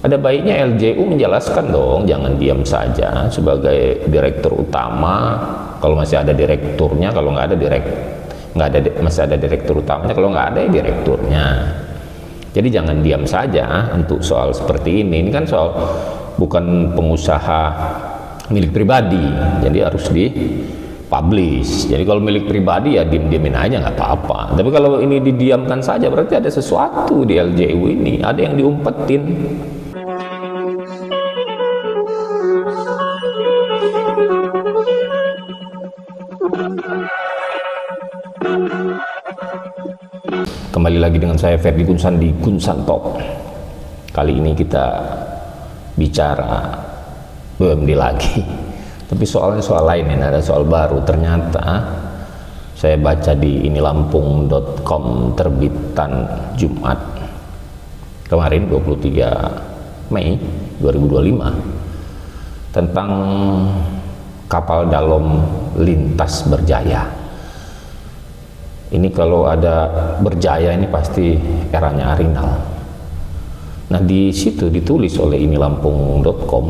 Ada baiknya LJU menjelaskan dong, jangan diam saja sebagai direktur utama. Kalau masih ada direkturnya, kalau nggak ada masih ada direktur utamanya, kalau nggak ada ya direkturnya. Jadi jangan diam saja untuk soal seperti ini. Ini kan soal bukan pengusaha milik pribadi, jadi harus dipublish. Jadi kalau milik pribadi ya diem-diemin aja nggak apa-apa. Tapi kalau ini didiamkan saja berarti ada sesuatu di LJU ini, ada yang diumpetin. Kembali lagi dengan saya Ferdi Gunsan di Gunsan Talk. Kali ini kita bicara BUMD lagi, tapi soalnya soal lain, ini ada soal baru. Ternyata saya baca di inilampung.com terbitan Jumat kemarin 23 Mei 2025 tentang kapal dalam lintas berjaya. Ini kalau ada berjaya ini pasti eranya Arinal. Nah, di situ ditulis oleh inilampung.com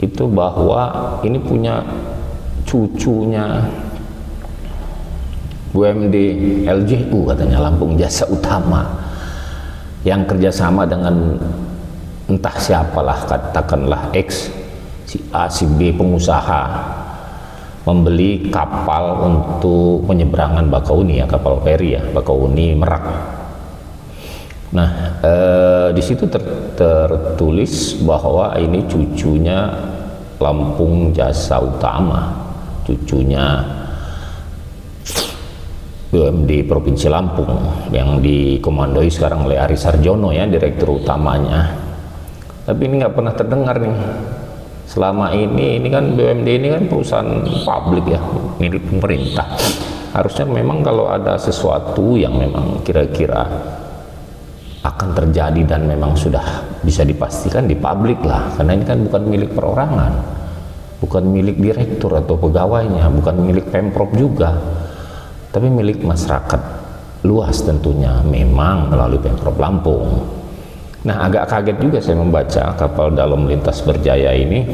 itu bahwa ini punya cucunya BUMD LJU, katanya Lampung Jasa Utama, yang kerjasama dengan entah siapalah, katakanlah X, si A, si B pengusaha, membeli kapal untuk penyeberangan Bakauni, ya, kapal feri ya, Bakauni Merak. Nah, di situ tertulis bahwa ini cucunya Lampung Jasa Utama, cucunya BUMD Provinsi Lampung yang dikomandoi sekarang oleh Ari Sarjono, ya, direktur utamanya. Tapi ini nggak pernah terdengar nih. Selama ini kan BUMD ini kan perusahaan publik, ya, milik pemerintah. Harusnya memang kalau ada sesuatu yang memang kira-kira akan terjadi dan memang sudah bisa dipastikan di publik lah, karena ini kan bukan milik perorangan, bukan milik direktur atau pegawainya, bukan milik Pemprov juga, tapi milik masyarakat luas tentunya, memang melalui Pemprov Lampung. Nah, agak kaget juga saya membaca kapal dalam lintas berjaya ini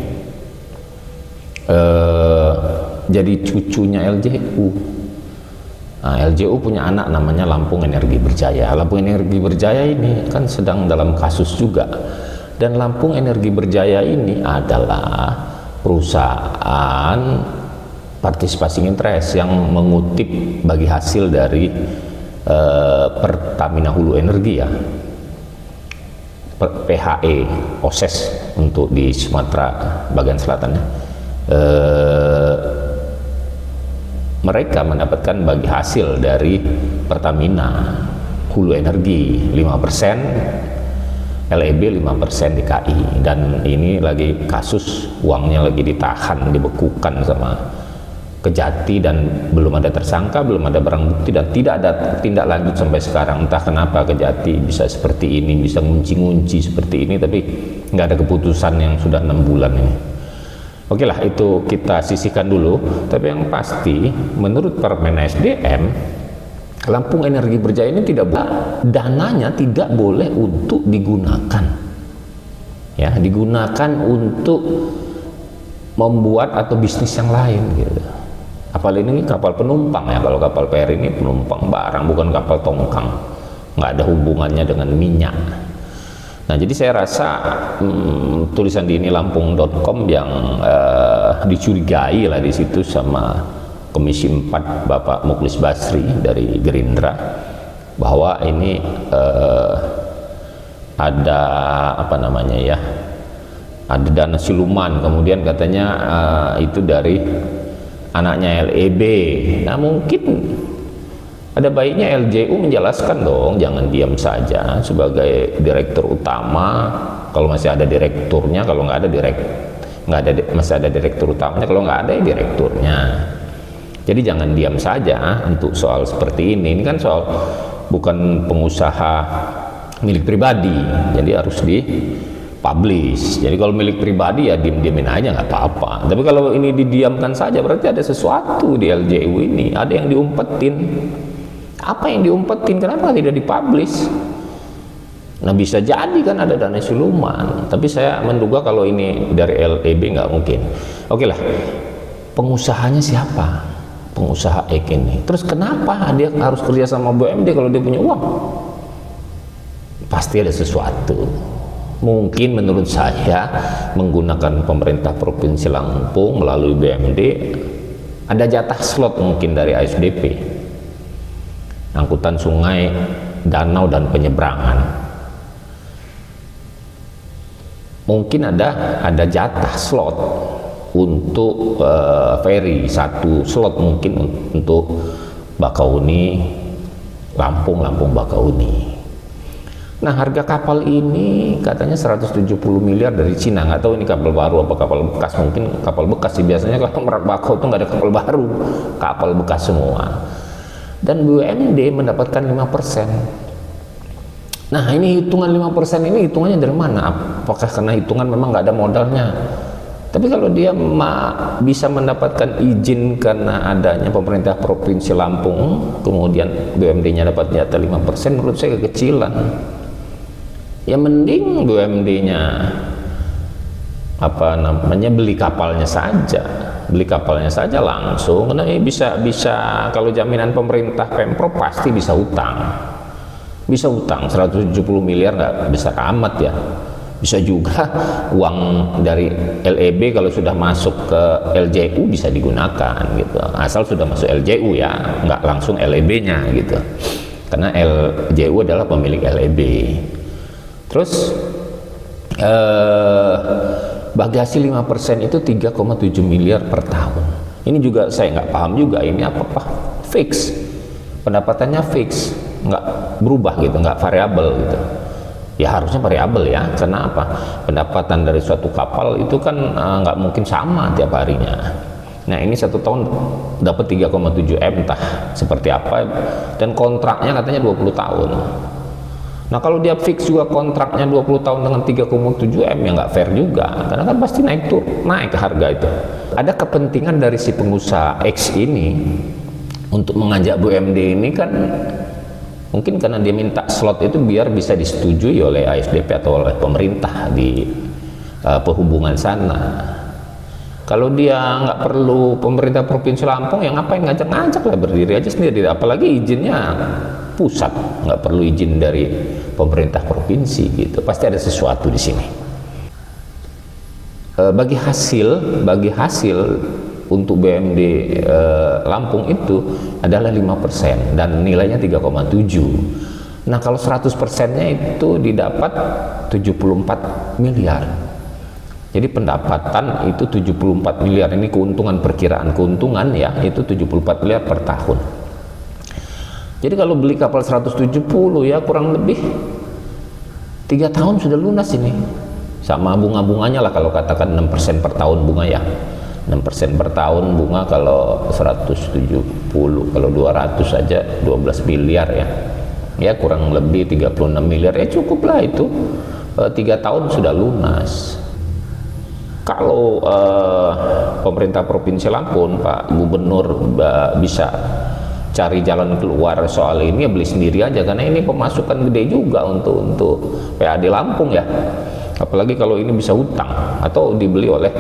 jadi cucunya LJU. Nah, LJU punya anak namanya Lampung Energi Berjaya. Lampung Energi Berjaya ini kan sedang dalam kasus juga. Dan Lampung Energi Berjaya ini adalah perusahaan partisipasi interest yang mengutip bagi hasil dari Pertamina Hulu Energi, ya, PHE OSES untuk di Sumatera bagian selatan. Mereka mendapatkan bagi hasil dari Pertamina Hulu Energi 5%, LEB 5% DKI, dan ini lagi kasus, uangnya lagi ditahan, dibekukan sama Kejati, dan belum ada tersangka, belum ada barang bukti, dan tidak ada tindak lanjut sampai sekarang. Entah kenapa Kejati bisa seperti ini, bisa ngunci-ngunci seperti ini, tapi nggak ada keputusan yang sudah 6 bulan ini. Oke lah, itu kita sisihkan dulu. Tapi yang pasti menurut Permen SDM, Lampung Energi Berjaya ini tidak boleh, dananya tidak boleh untuk digunakan, ya, digunakan untuk membuat atau bisnis yang lain gitu. Apalagi ini kapal penumpang, ya, kalau kapal feri ini penumpang barang, bukan kapal tongkang, nggak ada hubungannya dengan minyak. Nah, jadi saya rasa tulisan di inilampung.com yang dicurigai lah di situ sama Komisi 4 Bapak Mukhlis Basri dari Gerindra, bahwa ini ada apa namanya, ya, ada dana siluman, kemudian katanya itu dari anaknya LEB. Nah, mungkin ada baiknya LJU menjelaskan dong, jangan diam saja sebagai direktur utama. Kalau masih ada direkturnya, kalau nggak ada masih ada direktur utamanya, kalau nggak ada ya direkturnya. Jadi jangan diam saja untuk soal seperti ini. Ini kan soal bukan pengusaha milik pribadi, jadi harus dipublish. Jadi kalau milik pribadi ya diem-diemin aja nggak apa-apa. Tapi kalau ini didiamkan saja berarti ada sesuatu di LJU ini, ada yang diumpetin. Apa yang diumpetin? Kenapa tidak dipublish? Nah bisa jadi kan ada dana siluman, tapi saya menduga kalau ini dari LEB nggak mungkin. Oke lah, pengusahanya siapa? Pengusaha Ek ini. Terus kenapa dia harus kerja sama BUMD kalau dia punya uang? Pasti ada sesuatu. Mungkin menurut saya menggunakan pemerintah Provinsi Lampung melalui BUMD ada jatah slot mungkin dari ASDP, angkutan sungai, danau dan penyeberangan. Mungkin ada jatah slot untuk ferry, satu slot mungkin untuk Bakauni Lampung Bakauni. Nah, harga kapal ini katanya 170 miliar dari Cina. Nggak tahu ini kapal baru apa kapal bekas, mungkin kapal bekas sih. Biasanya kalau Merak Bakau itu nggak ada kapal baru, kapal bekas semua. Dan BUMD mendapatkan 5%. Nah, ini hitungan 5% ini hitungannya dari mana? Apakah karena hitungan memang nggak ada modalnya? Tapi kalau dia bisa mendapatkan izin karena adanya pemerintah Provinsi Lampung, kemudian BUMD-nya dapat jatah 5%, menurut saya kekecilan. Ya mending BUMD-nya beli kapalnya saja langsung, karena ini bisa kalau jaminan pemerintah Pemprov pasti bisa utang 170 miliar nggak besar amat ya. Bisa juga uang dari LEB kalau sudah masuk ke LJU bisa digunakan gitu, asal sudah masuk LJU ya, nggak langsung LEB-nya gitu, karena LJU adalah pemilik LEB. Terus bagi hasil 5% itu 3,7 miliar per tahun. Ini juga saya nggak paham juga, ini apa fix, pendapatannya fix, nggak berubah gitu, nggak variabel gitu. Ya harusnya variabel ya, karena apa? Pendapatan dari suatu kapal itu kan nggak mungkin sama tiap harinya. Nah ini 1 tahun dapat 3,7 M, entah seperti apa, dan kontraknya katanya 20 tahun. Nah kalau dia fix juga kontraknya 20 tahun dengan 3,7 M, ya nggak fair juga, karena kan pasti naik harga itu. Ada kepentingan dari si pengusaha X ini untuk mengajak BUMD ini kan, mungkin karena dia minta slot itu biar bisa disetujui oleh ASDP atau oleh pemerintah di perhubungan sana. Kalau dia nggak perlu pemerintah Provinsi Lampung, ya ngapain ngajak-ngajak lah, berdiri aja sendiri. Apalagi izinnya pusat, nggak perlu izin dari pemerintah provinsi gitu. Pasti ada sesuatu di sini. Bagi hasil untuk BUMD Lampung itu adalah 5% dan nilainya 3,7. Nah kalau 100%-nya itu didapat 74 miliar. Jadi pendapatan itu 74 miliar, ini keuntungan, perkiraan keuntungan ya, itu 74 miliar per tahun. Jadi kalau beli kapal 170 ya kurang lebih 3 tahun sudah lunas ini. Sama bunga-bunganya lah, kalau katakan 6% per tahun bunga ya. 6% per tahun bunga kalau 170, kalau 200 saja 12 miliar ya. Ya kurang lebih 36 miliar, ya cukup lah itu. 3 tahun sudah lunas. Kalau pemerintah Provinsi Lampung, Pak Gubernur bisa cari jalan keluar soal ini, ya beli sendiri aja, karena ini pemasukan gede juga untuk PAD Lampung ya. Apalagi kalau ini bisa utang atau dibeli oleh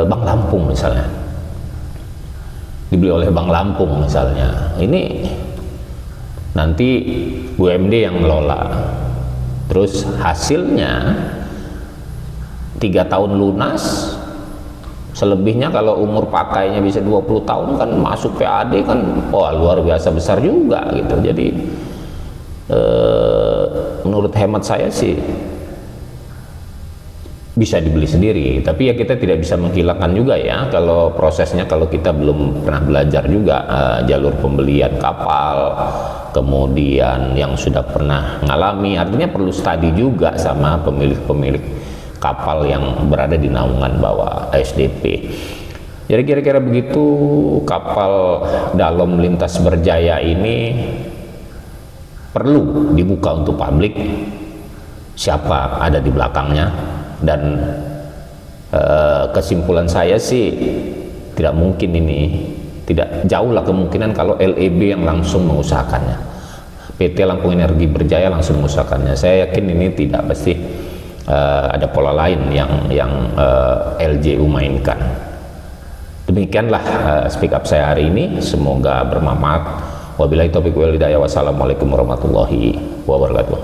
Bank Lampung misalnya, ini nanti BUMD yang ngelola, terus hasilnya 3 tahun lunas, selebihnya kalau umur pakainya bisa 20 tahun kan masuk PAD kan, wah luar biasa besar juga gitu. Jadi menurut hemat saya sih bisa dibeli sendiri, tapi ya kita tidak bisa menghilangkan juga ya kalau prosesnya, kalau kita belum pernah belajar juga jalur pembelian kapal, kemudian yang sudah pernah ngalami, artinya perlu studi juga sama pemilik-pemilik kapal yang berada di naungan bawah ASDP. Jadi kira-kira begitu kapal Dalom Lintas Berjaya ini perlu dibuka untuk publik, siapa ada di belakangnya. Dan kesimpulan saya sih tidak mungkin ini, tidak jauh lah kemungkinan kalau LEB yang langsung mengusahakannya. PT Lampung Energi Berjaya langsung mengusahakannya. Saya yakin ini tidak pasti ada pola lain yang LJU mainkan. Demikianlah speak up saya hari ini, semoga bermanfaat. Wabillahi taufiq wal hidayah. Wassalamualaikum warahmatullahi wabarakatuh.